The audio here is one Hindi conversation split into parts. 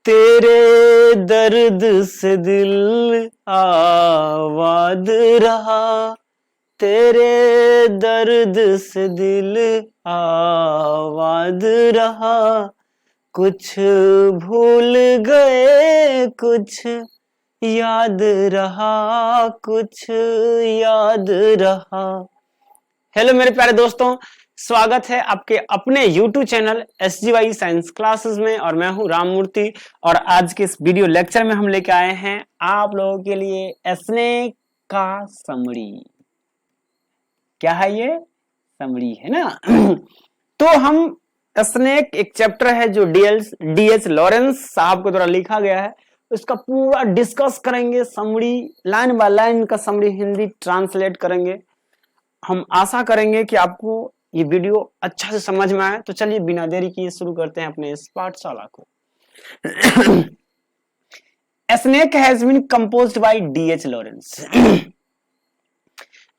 तेरे दर्द से दिल आबाद रहा, तेरे दर्द से दिल आबाद रहा, कुछ भूल गए कुछ याद रहा, कुछ याद रहा। हेलो मेरे प्यारे दोस्तों, स्वागत है आपके अपने YouTube channel SGY science classes में और मैं हूं राम मूर्ति। और आज के इस वीडियो लेक्चर में हम लेके आए हैं आप लोगों के लिए स्नेक का समरी। क्या है ये? समरी है ना। तो हम स्नेक एक चैप्टर है जो DH लॉरेंस साहब के द्वारा लिखा गया है, इसका पूरा डिस्कस करेंगे, समरी लाइन बाय लाइन का समरी हिंदी ट्रांसलेट करेंगे। हम आशा करेंगे कि आपको ये वीडियो अच्छा से समझ में आए। तो चलिए बिना देरी किए शुरू करते हैं अपने इस पाठशाला को। Snake has been composed by DH Lawrence.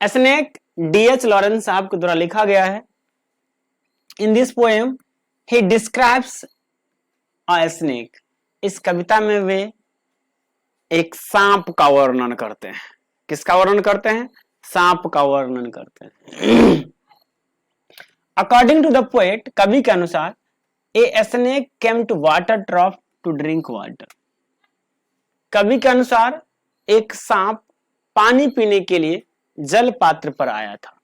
Snake DH Lawrence साहब के द्वारा लिखा गया है। In this poem he describes a snake. इस कविता में वे एक सांप का वर्णन करते हैं। किसका वर्णन करते हैं? सांप का वर्णन करते हैं। अकॉर्डिंग टू द पोएट, कवि के अनुसार, a snake came to water trough to drink water. कवि के अनुसार एक सांप पानी पीने के लिए जल पात्र पर आया था।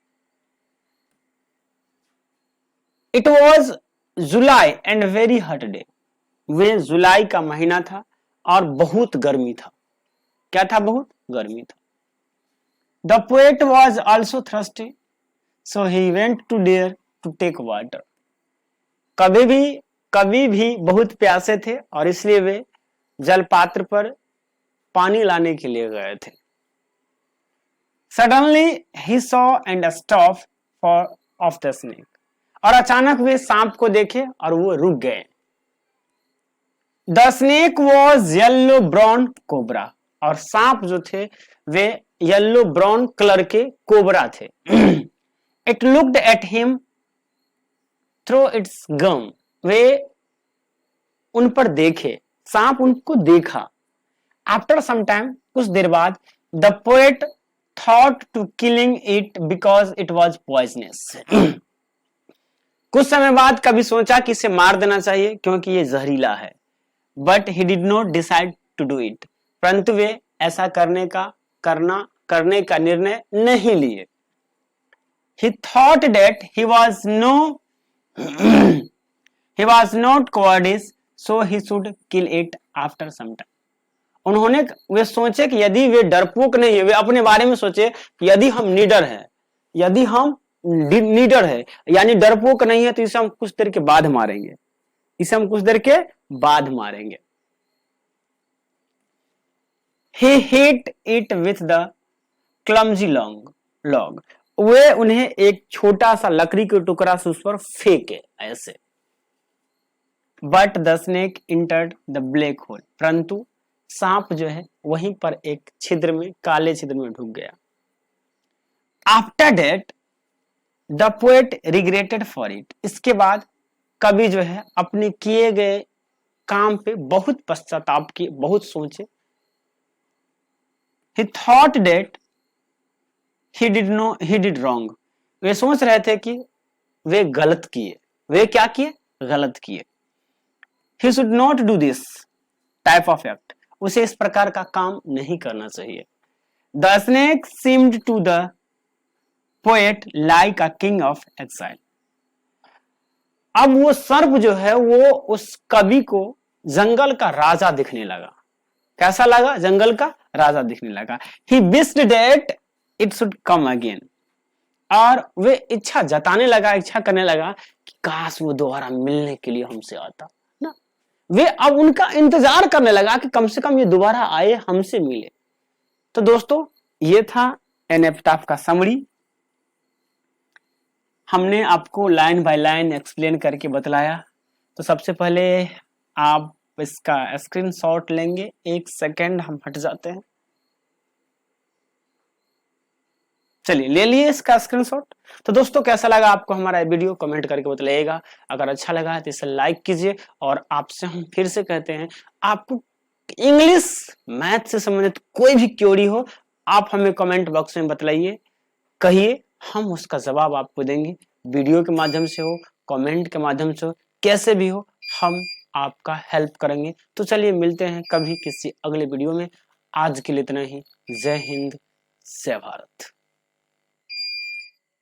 It was July and very hot day. वे जुलाई का महीना था और बहुत गर्मी था। क्या था? बहुत गर्मी था। The poet was also thirsty, so he went to there to take water. कवि भी बहुत प्यासे थे और इसलिए वे जलपात्र पर पानी लाने के लिए गए थे। Suddenly he saw and stopped for of the snake. और अचानक वे सांप को देखे और वो रुक गए। The snake was yellow brown cobra. और सांप जो थे वे येलो ब्राउन कलर के कोबरा थे। It looked at him through its gum. वे उन पर देखे, सांप उनको देखा। आफ्टर सम टाइम, कुछ देर बाद, the poet thought to killing it because it was poisonous. कुछ समय बाद कभी सोचा कि इसे मार देना चाहिए क्योंकि ये जहरीला है। But he did not decide to do it. परंतु वे ऐसा करने का निर्णय नहीं लिए। He thought that he was not cowardice, so he should kill it after some time. वे सोचे कि यदि वे डरपोक नहीं है, वे अपने बारे में सोचे कि यदि हम निडर है यानी डरपोक नहीं है, तो इसे हम कुछ देर के बाद मारेंगे। He hit it with the clumsy log. वे उन्हें एक छोटा सा लकड़ी के टुकड़ा से उस पर फेंके ऐसे। But the snake entered the black hole. परंतु सांप जो है वहीं पर एक काले छिद्र में ढुक गया। After that, the poet regretted for it. इसके बाद कवि जो है अपने किए गए काम पे बहुत पश्चाताप किए, बहुत सोचे। He thought that he did wrong. वे सोच रहे थे कि वे गलत किए। वे क्या किए? गलत किए। He should not do this type of act. उसे इस प्रकार का काम नहीं करना चाहिए। The snake seemed to the poet like a king of exile. अब वो सर्प जो है वो उस कवि को जंगल का राजा दिखने लगा। कैसा लगा? जंगल का राजा दिखने लगा। He wished that it should come again. और वे इच्छा करने लगा कि काश वो दोबारा मिलने के लिए हमसे आता ना। वे अब उनका इंतजार करने लगा कि कम से कम ये दोबारा आए, हमसे मिले। तो दोस्तों, ये था एन एपिटाफ का समरी। हमने आपको लाइन बाय लाइन एक्सप्लेन करके बतलाया। तो सबसे पहले आप इसका स्क्रीनशॉट लेंगे। 1 सेकेंड हम हट जाते हैं। चलिए ले लिए इसका स्क्रीनशॉट। तो दोस्तों कैसा लगा आपको हमारा वीडियो, कमेंट करके बताइएगा। अगर अच्छा लगा तो इसे लाइक कीजिए। और आपसे हम फिर से कहते हैं, आपको इंग्लिश मैथ से संबंधित कोई भी क्वेरी हो, आप हमें कमेंट बॉक्स में बतलाइए, कहिए, हम उसका जवाब आपको देंगे। वीडियो के माध्यम से हो, कमेंट के माध्यम से हो, कैसे भी हो, हम आपका हेल्प करेंगे। तो चलिए मिलते हैं कभी किसी अगले वीडियो में। आज के लिए इतना ही। जय हिंद, जय भारत।